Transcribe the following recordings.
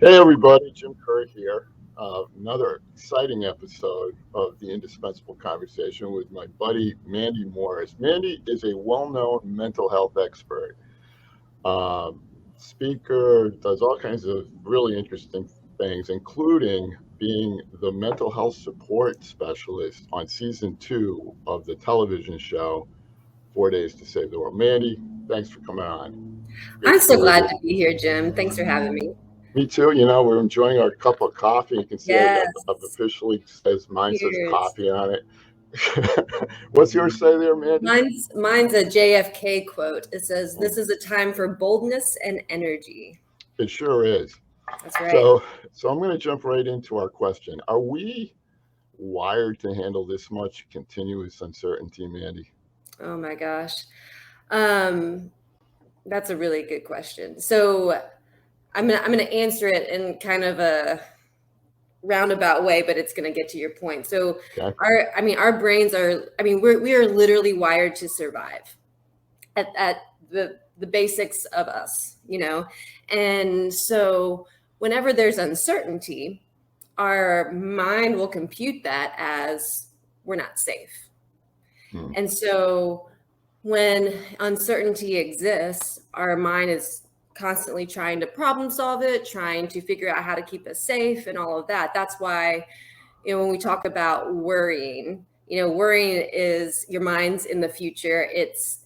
Hey everybody, Jim Kerr here. Another exciting episode of the Indispensable Conversation with my buddy Mandy Morris. Mandy is a well-known mental health expert, speaker, does all kinds of really interesting things, including being the mental health support specialist on season 2 of the television show 4 Days to Save the World. Mandy, thanks for coming on. I'm so glad to be here, Jim. Thanks for having me. Me too. You know, we're enjoying our cup of coffee. You can see Yes. I've officially mine says Cheers. coffee on it. What's yours say there, Mandy? Mine's a JFK quote. It says, "This is a time for boldness and energy." It sure is. That's right. So I'm going to jump right into our question. Are we wired to handle this much continuous uncertainty, Mandy? Oh my gosh. That's a really good question. So I'm gonna answer it in kind of a roundabout way, but it's gonna get to your point. So Okay. our brains are, we are literally wired to survive at the basics of us, And so whenever there's uncertainty, our mind will compute that as we're not safe. And so when uncertainty exists, our mind is constantly trying to problem solve it, trying to figure out how to keep us safe and all of that. That's why, when we talk about worrying, worrying is your mind's in the future. It's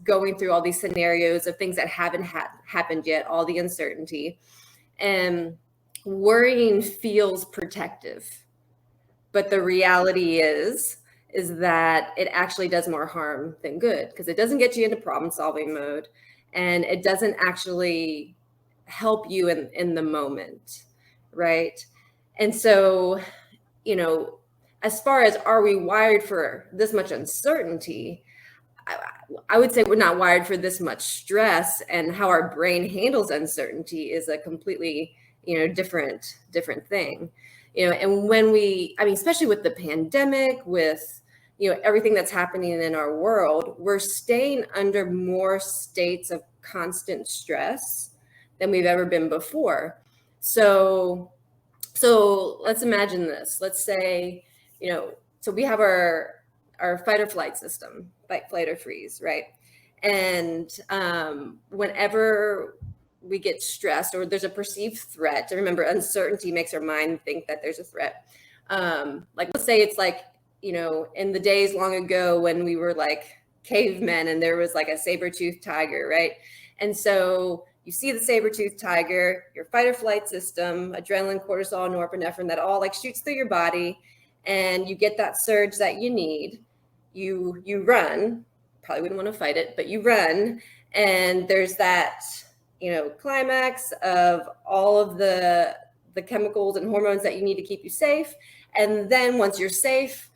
going through all these scenarios of things that haven't happened yet, all the uncertainty. And worrying feels protective. But the reality is that it actually does more harm than good, because it doesn't get you into problem solving mode. And it doesn't actually help you in the moment, right? And so, as far as are we wired for this much uncertainty, I would say we're not wired for this much stress, and how our brain handles uncertainty is a completely, different thing. And when especially with the pandemic, with everything that's happening in our world, we're staying under more states of constant stress than we've ever been before. So let's imagine this. Let's say, so we have our fight or flight system, fight, flight, or freeze, right? And whenever we get stressed or there's a perceived threat, remember, uncertainty makes our mind think that there's a threat. Like, let's say it's like, in the days long ago when we were like cavemen and there was like a saber-toothed tiger, right? And so you see the saber-toothed tiger, your fight or flight system, adrenaline, cortisol, norepinephrine, that all like shoots through your body, and you get that surge that you need. You run, probably wouldn't want to fight it, but you run, and there's that, climax of all of the chemicals and hormones that you need to keep you safe. And then once you're safe,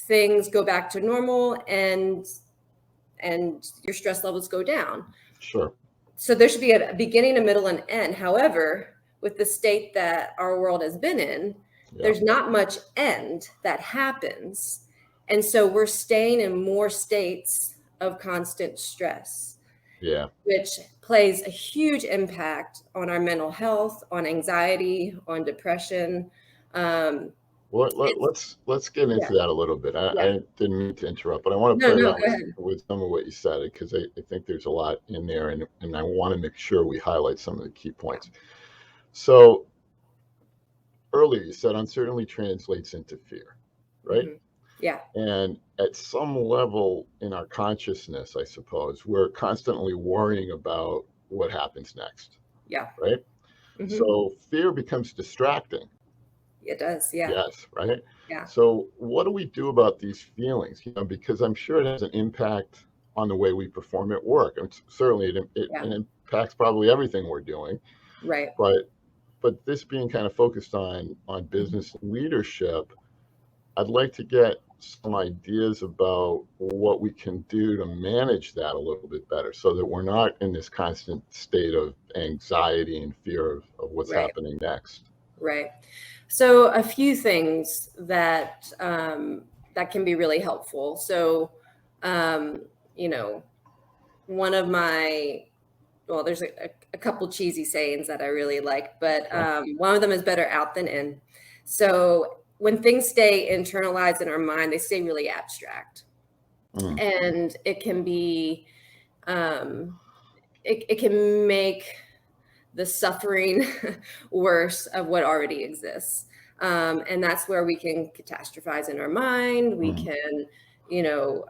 things go back to normal and your stress levels go down. Sure. So there should be a beginning, a middle, and end. However, with the state that our world has been in, there's not much end that happens. And so we're staying in more states of constant stress, which plays a huge impact on our mental health, on anxiety, on depression. Well, let's get into that a little bit. I didn't mean to interrupt, but I want to play around with some of what you said, because I think there's a lot in there, and I want to make sure we highlight some of the key points. So earlier you said uncertainty translates into fear, right? Mm-hmm. Yeah. And at some level in our consciousness, I suppose, we're constantly worrying about what happens next. Yeah. Right? Mm-hmm. So fear becomes distracting. It does, yeah. Yes, right? Yeah. So what do we do about these feelings? Because I'm sure it has an impact on the way we perform at work. And certainly it impacts probably everything we're doing. Right. But but this being kind of focused on business leadership, I'd like to get some ideas about what we can do to manage that a little bit better so that we're not in this constant state of anxiety and fear of what's happening next. Right. So a few things that that can be really helpful. So, you know, one of my, well, there's a couple cheesy sayings that I really like, but one of them is better out than in. So when things stay internalized in our mind, they stay really abstract. And it can be, it can make the suffering worse of what already exists. And that's where we can catastrophize in our mind. We can, you know,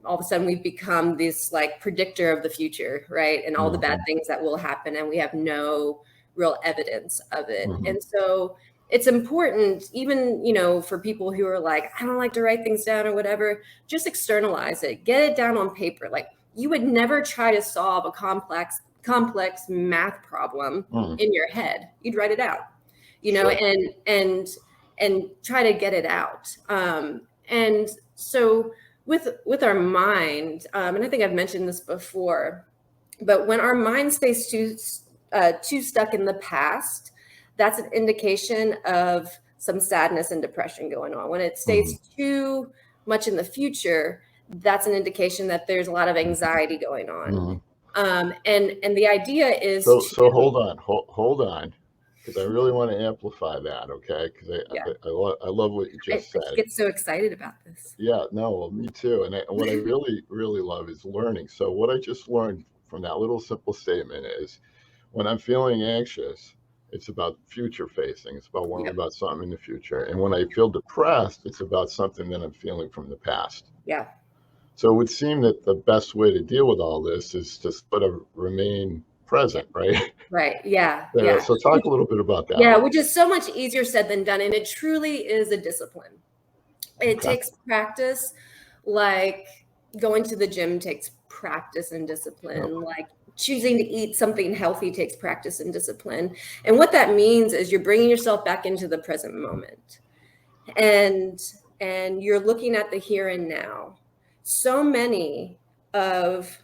all of a sudden we've become this like predictor of the future, right? And all the bad things that will happen, and we have no real evidence of it. And so it's important, even, you know, for people who are like, I don't like to write things down or whatever, just externalize it, get it down on paper. Like, you would never try to solve a complex math problem in your head. You'd write it out, you know, and try to get it out. And so with our mind, and I think I've mentioned this before, but when our mind stays too stuck in the past, that's an indication of some sadness and depression going on. When it stays too much in the future, that's an indication that there's a lot of anxiety going on. And the idea is so hold on, because I really want to amplify that, okay? Because I love what you just said. I get so excited about this. Yeah, no, well, me too. And what I really, really love is learning. So what I just learned from that little simple statement is, when I'm feeling anxious, it's about future facing. It's about worrying about something in the future. And when I feel depressed, it's about something that I'm feeling from the past. Yeah. So it would seem that the best way to deal with all this is to sort of remain present, right? Right. Yeah. So talk a little bit about that. Yeah, which is so much easier said than done. And it truly is a discipline. It takes practice, like going to the gym takes practice and discipline, like choosing to eat something healthy takes practice and discipline. And what that means is you're bringing yourself back into the present moment. And you're looking at the here and now. So many of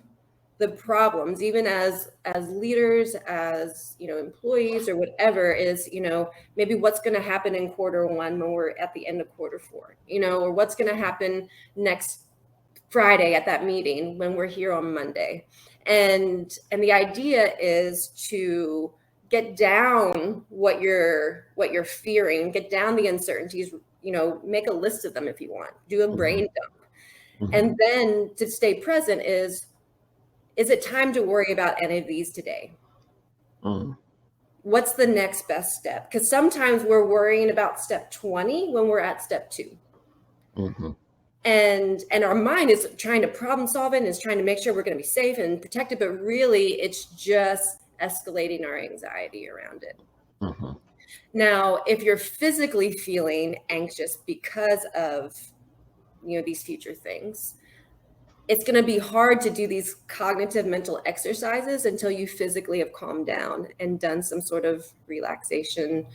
the problems, even as leaders, as, you know, employees or whatever, is, you know, maybe what's going to happen in quarter one when we're at the end of quarter four, you know, or what's going to happen next Friday at that meeting when we're here on Monday. And the idea is to get down what you're fearing, get down the uncertainties, you know, make a list of them if you want, do a brain dump. And then to stay present is it time to worry about any of these today? What's the next best step? Because sometimes we're worrying about step 20 when we're at step 2. And our mind is trying to problem solve it and is trying to make sure we're going to be safe and protected, but really it's just escalating our anxiety around it. Now, if you're physically feeling anxious because of, you know, these future things, it's going to be hard to do these cognitive mental exercises until you physically have calmed down and done some sort of relaxation,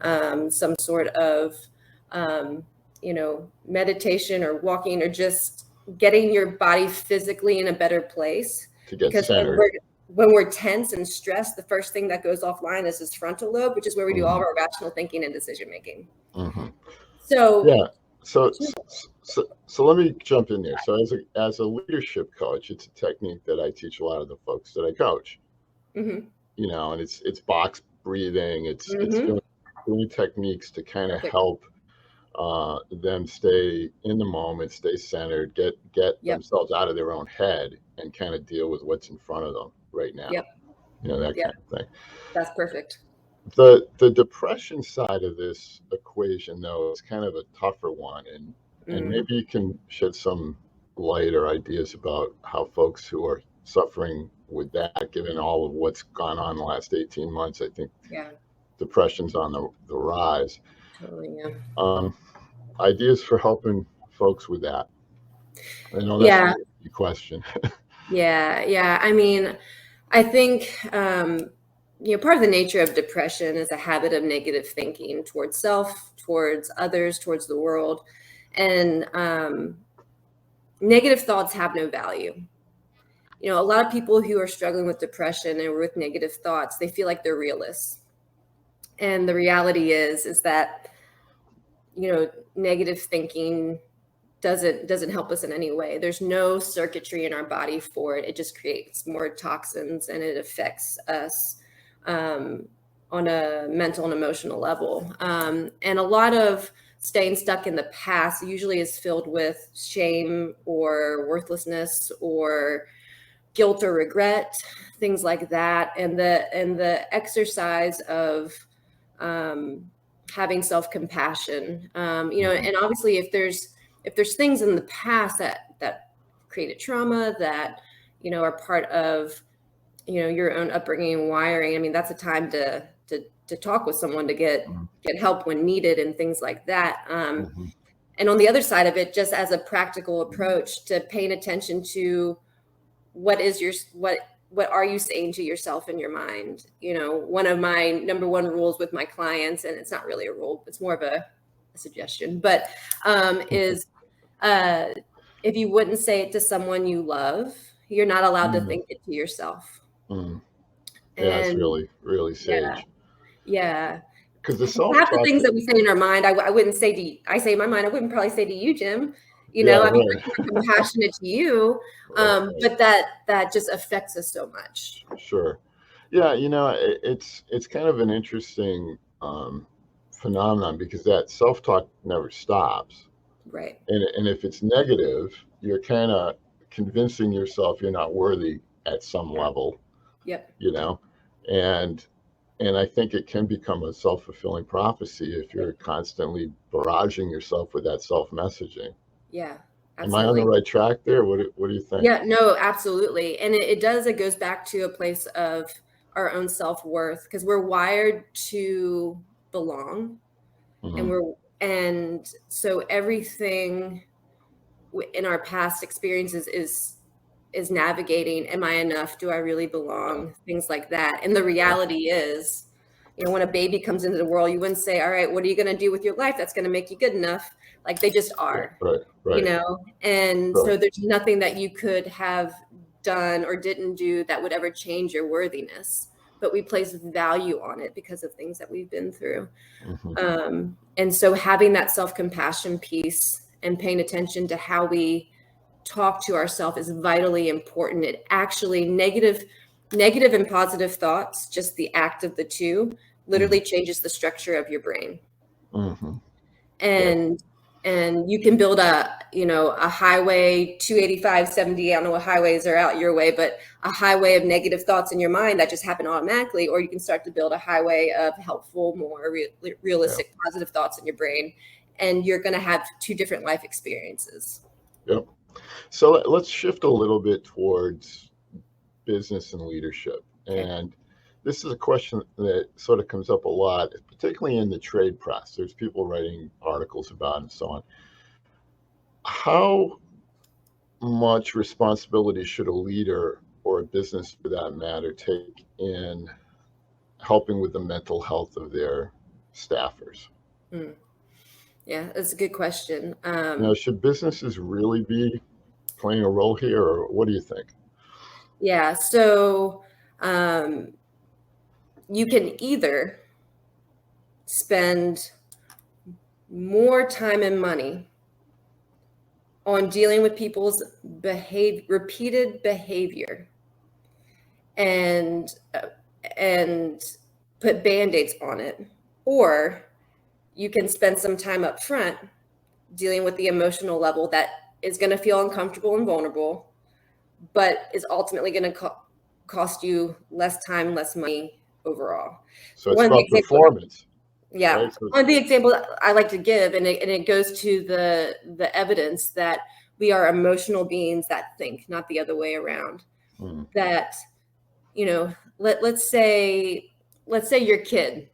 some sort of, you know, meditation or walking, or just getting your body physically in a better place. Because when we're tense and stressed, the first thing that goes offline is this frontal lobe, which is where we do all of our rational thinking and decision making. So let me jump in there. So as a leadership coach, it's a technique that I teach a lot of the folks that I coach. You know, and it's box breathing. It's doing techniques to kind of help them stay in the moment, stay centered, get themselves out of their own head, and kind of deal with what's in front of them right now. You know, that kind of thing. That's perfect. The depression side of this equation, though, is kind of a tougher one, and maybe you can shed some light or ideas about how folks who are suffering with that, given all of what's gone on the last 18 months, I think depression's on the rise. Totally, ideas for helping folks with that. I know that's a question. I mean, I think part of the nature of depression is a habit of negative thinking towards self, towards others, towards the world. And negative thoughts have no value. A lot of people who are struggling with depression and with negative thoughts, they feel like they're realists. And the reality is that, negative thinking doesn't help us in any way. There's no circuitry in our body for it. It just creates more toxins, and it affects us on a mental and emotional level. And a lot of staying stuck in the past usually is filled with shame or worthlessness or guilt or regret, things like that. And the exercise of having self-compassion, and obviously if there's things in the past that created trauma that, are part of, your own upbringing and wiring, I mean, that's a time to talk with someone to get help when needed and things like that. And on the other side of it, just as a practical approach to paying attention to what are you saying to yourself in your mind? One of my number one rules with my clients, and it's not really a rule, it's more of a suggestion, but is if you wouldn't say it to someone you love, you're not allowed to think it to yourself. Yeah, it's really, really sage. Yeah. Because the half the things that we say in our mind, I wouldn't say to you. I say in my mind, I wouldn't probably say to you, Jim. I mean, I'm compassionate to you, but that just affects us so much. Sure. Yeah, it's kind of an interesting phenomenon, because that self-talk never stops. Right. And if it's negative, you're kind of convincing yourself you're not worthy at some level. Yep. And I think it can become a self-fulfilling prophecy if you're constantly barraging yourself with that self-messaging. Yeah. Absolutely. Am I on the right track there? What do you think? Yeah, no, absolutely. And it goes back to a place of our own self-worth, because we're wired to belong. And so everything in our past experiences is navigating, am I enough? Do I really belong? Things like that. And the reality is, when a baby comes into the world, you wouldn't say, all right, what are you going to do with your life that's going to make you good enough? Like, they just are. Right. And so there's nothing that you could have done or didn't do that would ever change your worthiness, but we place value on it because of things that we've been through. And so having that self-compassion piece and paying attention to how we talk to ourselves is vitally important. It actually, negative and positive thoughts, just the act of the two, literally changes the structure of your brain. And you can build a highway 285, 70, I don't know what highways are out your way, but a highway of negative thoughts in your mind that just happen automatically, or you can start to build a highway of helpful, more realistic, positive thoughts in your brain. And you're going to have two different life experiences. Yep. So let's shift a little bit towards business and leadership. Okay. And this is a question that sort of comes up a lot, particularly in the trade press. There's people writing articles about it and so on. How much responsibility should a leader, or a business for that matter, take in helping with the mental health of their staffers? Yeah, that's a good question. Should businesses really be playing a role here, or what do you think? Yeah, so you can either spend more time and money on dealing with people's repeated behavior and put Band-Aids on it, or you can spend some time up front dealing with the emotional level that is going to feel uncomfortable and vulnerable, but is ultimately going to cost you less time, less money overall. So it's about performance. Yeah. Right? So one of the examples I like to give, and it goes to the evidence that we are emotional beings that think, not the other way around. That, let's say your kid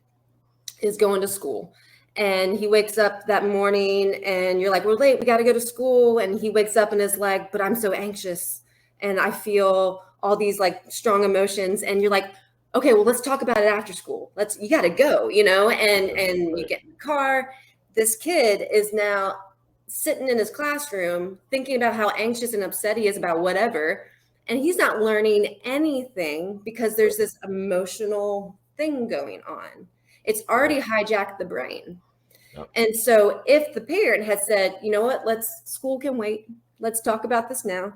is going to school, and he wakes up that morning and you're like, we're late, we got to go to school. And he wakes up and is like, but I'm so anxious and I feel all these like strong emotions. And you're like, okay, well, let's talk about it after school. You got to go, and Right. you get in the car. This kid is now sitting in his classroom thinking about how anxious and upset he is about whatever. And he's not learning anything because there's this emotional thing going on. It's already hijacked the brain. Yep. And so if the parent had said, you know what, school can wait. Let's talk about this now.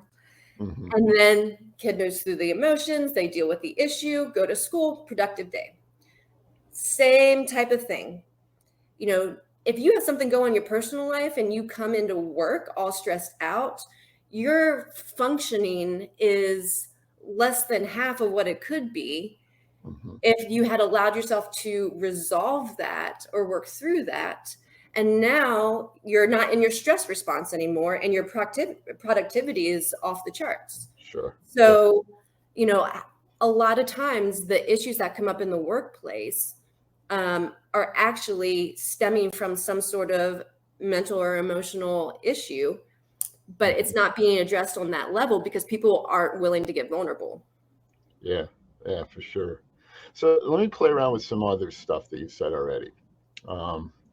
Mm-hmm. And then kid moves through the emotions, they deal with the issue, go to school, productive day. Same type of thing. If you have something going in your personal life and you come into work all stressed out, your functioning is less than half of what it could be if you had allowed yourself to resolve that or work through that. And now you're not in your stress response anymore, and your productivity is off the charts. Sure. So, a lot of times the issues that come up in the workplace are actually stemming from some sort of mental or emotional issue, but it's not being addressed on that level because people aren't willing to get vulnerable. Yeah, for sure. So let me play around with some other stuff that you said already.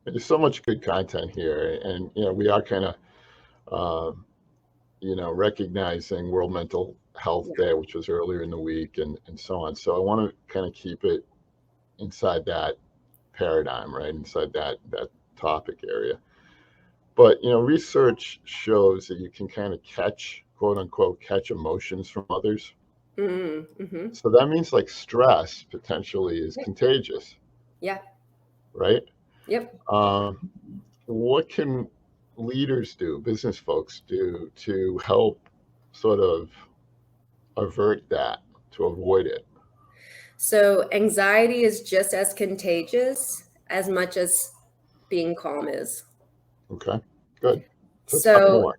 There's so much good content here, and we are kind of recognizing World Mental Health Day, which was earlier in the week, and so on. So I want to kind of keep it inside that paradigm, right, inside that topic area. But research shows that you can kind of catch, quote unquote, catch emotions from others. Mm-hmm. So that means like stress potentially is contagious. Yeah. Right? Yep. What can leaders do, business folks do, to help sort of avert that, to avoid it? So anxiety is just as contagious as much as being calm is. Okay, good. So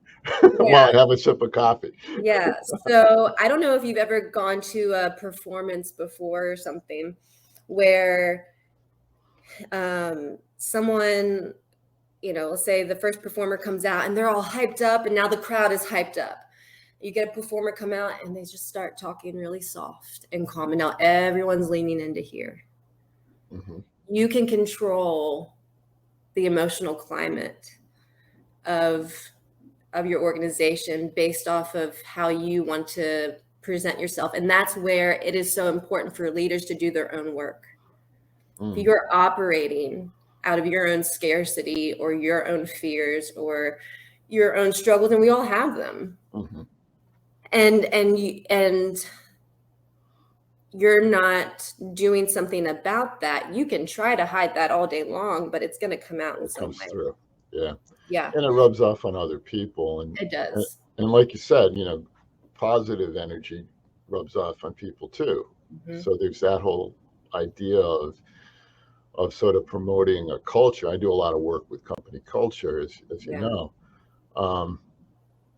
while I have a sip of coffee. Yeah. So I don't know if you've ever gone to a performance before or something where someone, let's say the first performer comes out and they're all hyped up and now the crowd is hyped up. You get a performer come out and they just start talking really soft and calm. And now everyone's leaning into here. Mm-hmm. You can control the emotional climate of your organization based off of how you want to present yourself. And that's where it is so important for leaders to do their own work. If you're operating out of your own scarcity or your own fears or your own struggles, and we all have them. Mm-hmm. And you're not doing something about that, you can try to hide that all day long, but it's going to come out in some way. Through. Yeah. Yeah. And it rubs off on other people. And it does. And like you said, positive energy rubs off on people too. Mm-hmm. So there's that whole idea of sort of promoting a culture. I do a lot of work with company culture, as you know.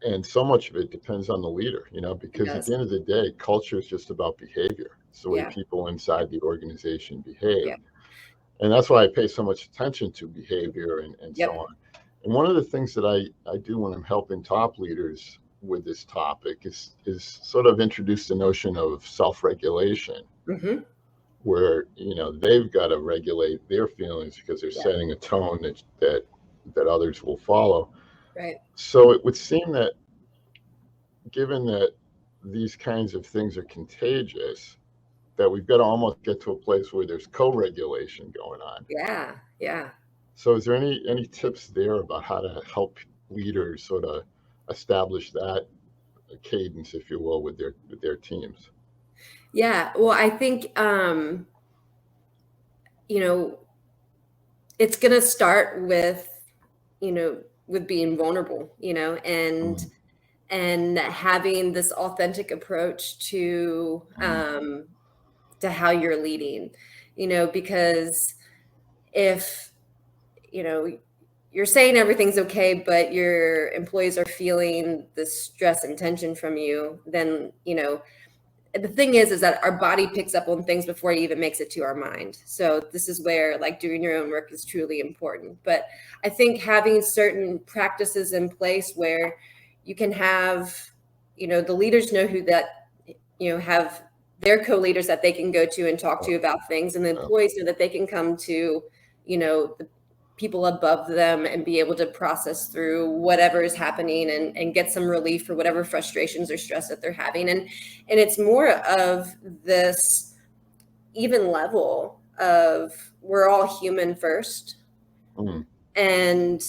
And so much of it depends on the leader, because at the end of the day, culture is just about behavior. It's the way people inside the organization behave. Yeah. And that's why I pay so much attention to behavior and so on. And one of the things that I do when I'm helping top leaders with this topic is sort of introduce the notion of self-regulation, mm-hmm. where, they've got to regulate their feelings because they're setting a tone that others will follow. Right. So it would seem that given that these kinds of things are contagious, that we've got to almost get to a place where there's co-regulation going on. Yeah. Yeah. So is there any tips there about how to help leaders sort of establish that cadence, if you will, with their teams? Yeah. Well, I think, it's going to start with, with being vulnerable, and having this authentic approach to how you're leading, because if, you're saying everything's okay, but your employees are feeling the stress and tension from you, then, the thing is that our body picks up on things before it even makes it to our mind. So this is where doing your own work is truly important. But I think having certain practices in place where you can have, the leaders know who that, have their co-leaders that they can go to and talk to about things, and the employees know that they can come to, the people above them and be able to process through whatever is happening and get some relief for whatever frustrations or stress that they're having. And it's more of this even level of we're all human first, and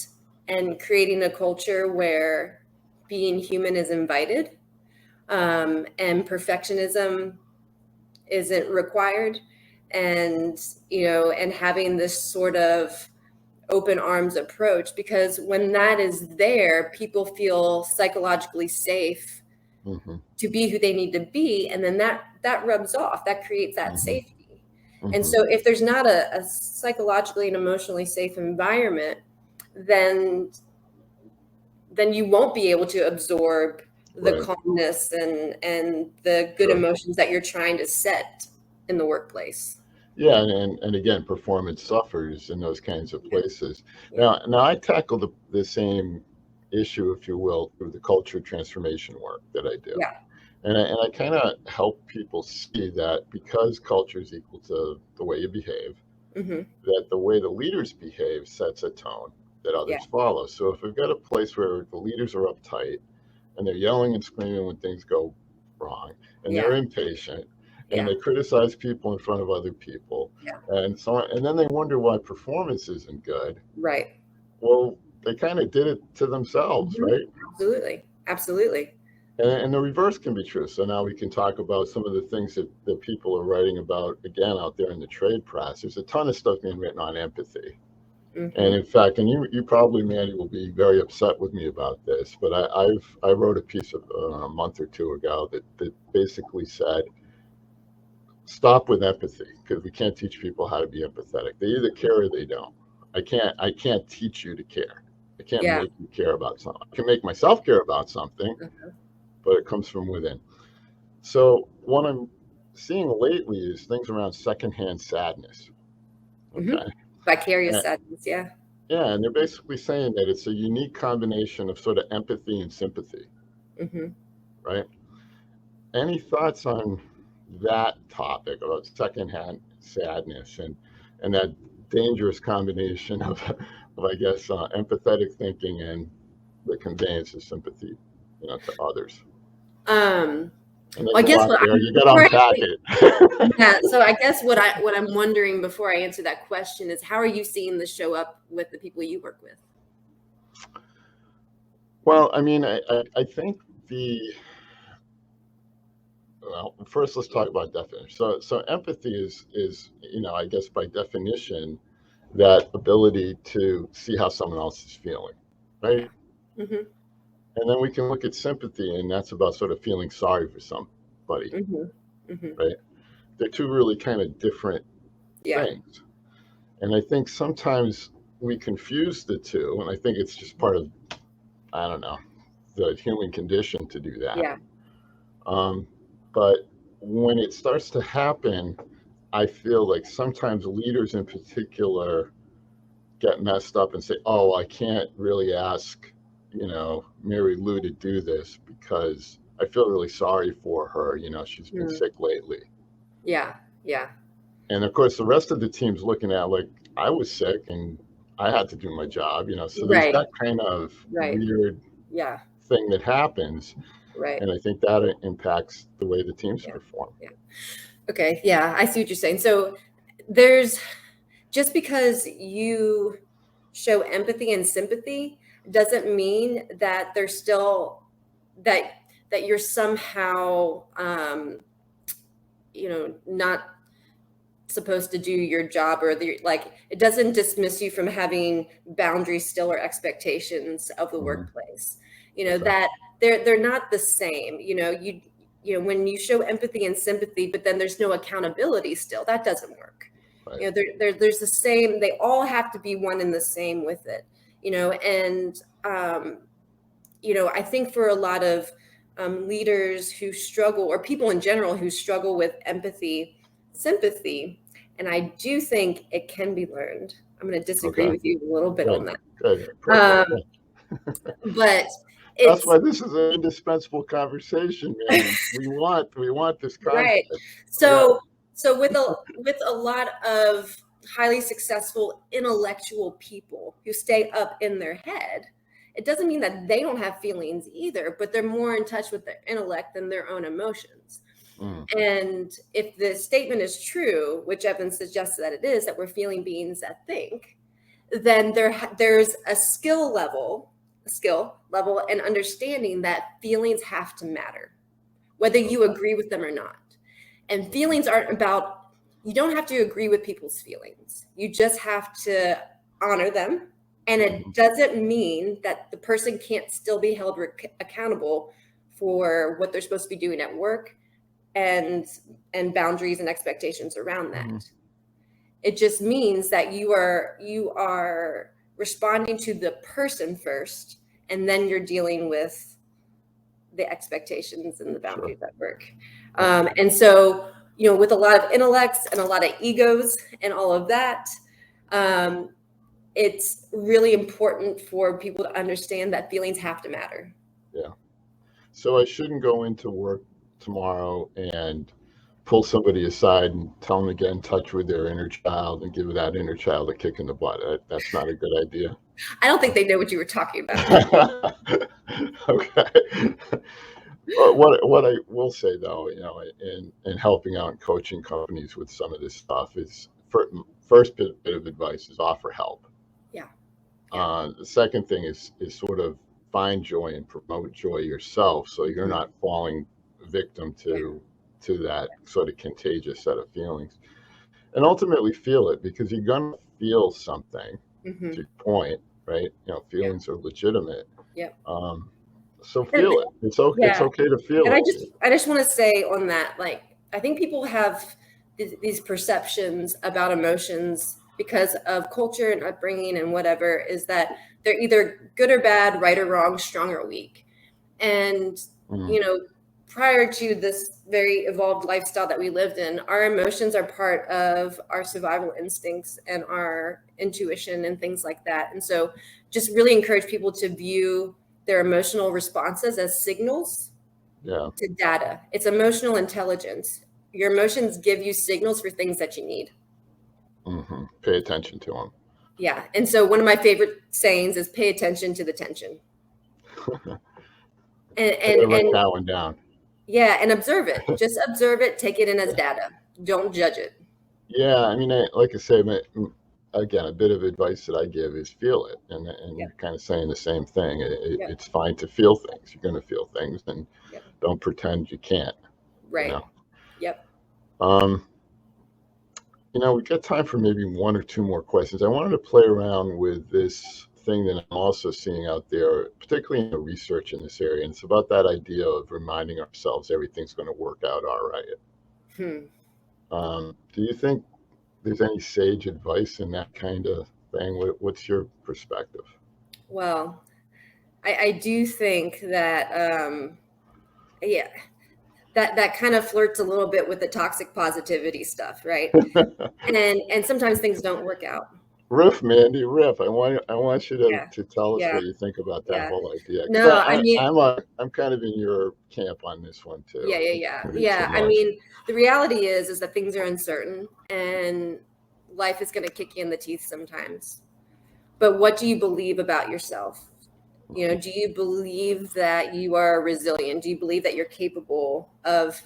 creating a culture where being human is invited, and perfectionism isn't required, and having this sort of open arms approach, because when that is there, people feel psychologically safe to be who they need to be, and then that rubs off, that creates that safety. And so if there's not a psychologically and emotionally safe environment, then you won't be able to absorb the calmness and the good emotions that you're trying to set in the workplace. Yeah, and again, performance suffers in those kinds of places. Now I tackle the same issue, if you will, through the culture transformation work that I do. Yeah. And I kind of help people see that because culture is equal to the way you behave, that the way the leaders behave sets a tone that others follow. So if we've got a place where the leaders are uptight and they're yelling and screaming when things go wrong, and they're impatient, and they criticize people in front of other people, and so on, and then they wonder why performance isn't good. Right. Well, they kind of did it to themselves, right? Absolutely. And the reverse can be true. So now we can talk about some of the things that people are writing about, again, out there in the trade press. There's a ton of stuff being written on empathy. And in fact, and you probably, Mandy, will be very upset with me about this, but I wrote a piece a month or two ago that basically said, stop with empathy, because we can't teach people how to be empathetic. They either care or they don't. I can't teach you to care. I can't make you care about something. I can make myself care about something, but it comes from within. So what I'm seeing lately is things around secondhand sadness. Okay. Vicarious sadness, Yeah, and they're basically saying that it's a unique combination of sort of empathy and sympathy. Right? Any thoughts on that topic about secondhand sadness and that dangerous combination of I guess, empathetic thinking and the conveyance of sympathy, to others? Well, I guess you got to unpack it. So I guess what I'm wondering before I answer that question is, how are you seeing this show up with the people you work with? Well, I mean, I think first let's talk about definition. So empathy is I guess by definition, that ability to see how someone else is feeling, right? And then we can look at sympathy, and that's about sort of feeling sorry for somebody, right? They're two really kind of different things. And I think sometimes we confuse the two, and I think it's just part of, I don't know, the human condition to do that. But when it starts to happen, I feel like sometimes leaders in particular get messed up and say, oh, I can't really ask, Mary Lou to do this because I feel really sorry for her. She's been sick lately. Yeah. And of course, the rest of the team's looking at like, I was sick and I had to do my job, so there's that kind of weird thing that happens. Right. And I think that impacts the way the teams perform. Okay. Yeah, I see what you're saying. So there's, just because you show empathy and sympathy doesn't mean that there's still that you're somehow not supposed to do your job, or it doesn't dismiss you from having boundaries still, or expectations of the workplace. That they're not the same. When you show empathy and sympathy, but then there's no accountability still, that doesn't work. Right. There's the same, they all have to be one and the same with it, and I think for a lot of leaders who struggle, or people in general who struggle with empathy, sympathy, and I do think it can be learned. I'm going to disagree with you a little bit on that. Good. But That's why this is an indispensable conversation, man. We want this content. Right. So with a lot of highly successful intellectual people who stay up in their head, it doesn't mean that they don't have feelings either, but they're more in touch with their intellect than their own emotions. And if the statement is true, which evidence suggests that it is, that we're feeling beings that think, then there's a skill level and understanding that feelings have to matter, whether you agree with them or not. And feelings aren't about, you don't have to agree with people's feelings. You just have to honor them. And it doesn't mean that the person can't still be held accountable for what they're supposed to be doing at work and boundaries and expectations around that. It just means that you are responding to the person first, and then you're dealing with the expectations and the boundaries at work. And so, with a lot of intellects and a lot of egos and all of that, it's really important for people to understand that feelings have to matter. Yeah. So I shouldn't go into work tomorrow and pull somebody aside and tell them to get in touch with their inner child and give that inner child a kick in the butt. That's not a good idea. I don't think they know what you were talking about. Okay. But what I will say, though, in helping out and coaching companies with some of this stuff is, first bit of advice is offer help. Yeah. The second thing is sort of find joy and promote joy yourself, so you're not falling victim to that sort of contagious set of feelings, and ultimately feel it, because you're gonna feel something. To your point, right? Feelings are legitimate. Yep. So feel it. It's okay. It's okay to feel and it. I just want to say on that, I think people have these perceptions about emotions because of culture and upbringing and whatever, is that they're either good or bad, right or wrong, strong or weak. And, prior to this very evolved lifestyle that we lived in, our emotions are part of our survival instincts and our intuition and things like that. And so just really encourage people to view their emotional responses as signals to data. It's emotional intelligence. Your emotions give you signals for things that you need. Pay attention to them. Yeah. And so one of my favorite sayings is pay attention to the tension. and write that one down. Yeah, and observe it. Just observe it. Take it in as data. Don't judge it. Yeah, I mean, like I say, again, a bit of advice that I give is feel it, and you're kind of saying the same thing. It's fine to feel things. You're going to feel things, and don't pretend you can't. Right. Yep. We've got time for maybe one or two more questions. I wanted to play around with this thing that I'm also seeing out there, particularly in the research in this area, and it's about that idea of reminding ourselves everything's going to work out all right. Do you think there's any sage advice in that kind of thing? What's your perspective? Well, I do think that, that kind of flirts a little bit with the toxic positivity stuff, right? and sometimes things don't work out. Riff, Mandy, riff. I want you to tell us what you think about that whole idea. No, I'm kind of in your camp on this one too. Yeah. I mean, the reality is that things are uncertain and life is going to kick you in the teeth sometimes. But what do you believe about yourself? Do you believe that you are resilient? Do you believe that you're capable of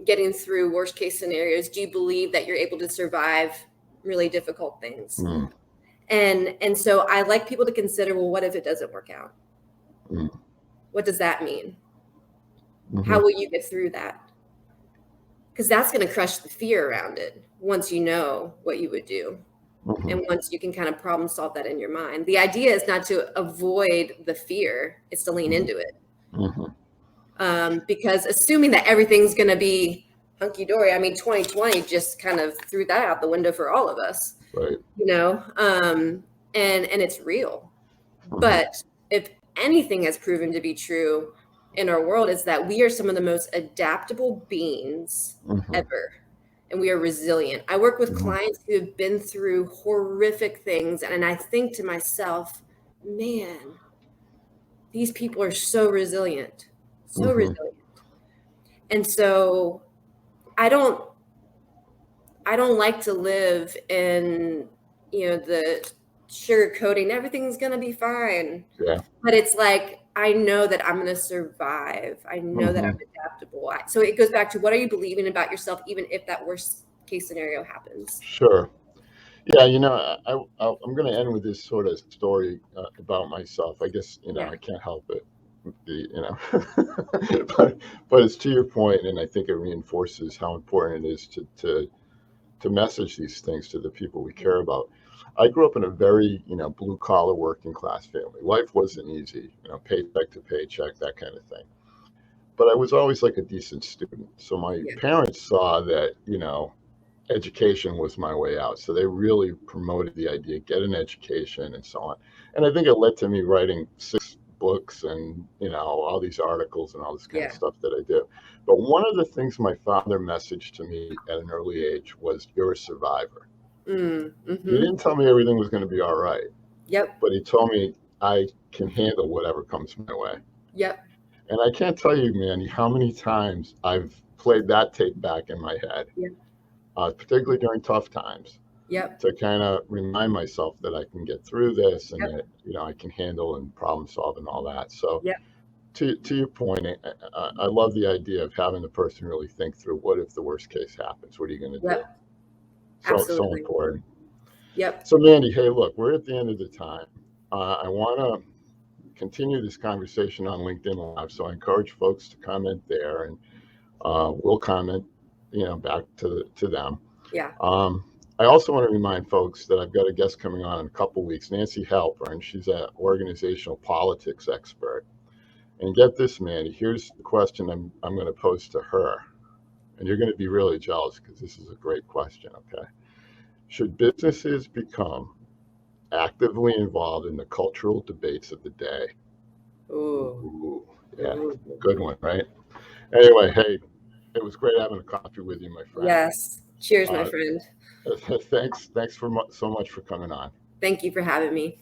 getting through worst case scenarios? Do you believe that you're able to survive really difficult things? And so I like people to consider, well, what if it doesn't work out? What does that mean? How will you get through that? Because that's going to crush the fear around it once you know what you would do. And once you can kind of problem solve that in your mind. The idea is not to avoid the fear, it's to lean into it. Because assuming that everything's going to be hunky-dory, I mean, 2020 just kind of threw that out the window for all of us. Right. And it's real. But if anything has proven to be true in our world, is that we are some of the most adaptable beings ever. And we are resilient. I work with clients who have been through horrific things. And I think to myself, man, these people are so resilient, so resilient. And so I don't like to live in, the sugarcoating, everything's going to be fine. Yeah. But it's like, I know that I'm going to survive. I know that I'm adaptable. So it goes back to, what are you believing about yourself, even if that worst case scenario happens? Sure. Yeah, I'm going to end with this sort of story about myself. I guess, I can't help it, but it's to your point, and I think it reinforces how important it is to message these things to the people we care about. I grew up in a very, blue collar working class family. Life wasn't easy, paycheck to paycheck, that kind of thing. But I was always like a decent student. So my parents saw that, education was my way out. So they really promoted the idea, get an education and so on. And I think it led to me writing 6 books and, all these articles and all this kind of stuff that I do. But one of the things my father messaged to me at an early age was, you're a survivor. He didn't tell me everything was going to be all right. But he told me I can handle whatever comes my way. And I can't tell you, Mandy, how many times I've played that tape back in my head. Particularly during tough times, to kind of remind myself that I can get through this and that, I can handle and problem solve and all that. So to your point, I love the idea of having the person really think through, what if the worst case happens? What are you going to do? So important. So Mandy, hey, look, we're at the end of the time. I want to continue this conversation on LinkedIn Live. So I encourage folks to comment there, and we'll comment back to them. I also want to remind folks that I've got a guest coming on in a couple of weeks, Nancy Halpern. She's an organizational politics expert. And get this, Mandy, here's the question I'm going to pose to her. And you're going to be really jealous because this is a great question, okay? Should businesses become actively involved in the cultural debates of the day? Ooh, yeah, good one, right? Anyway, hey, it was great having a coffee with you, my friend. Yes. Cheers, my friend. Thanks so much for coming on. Thank you for having me.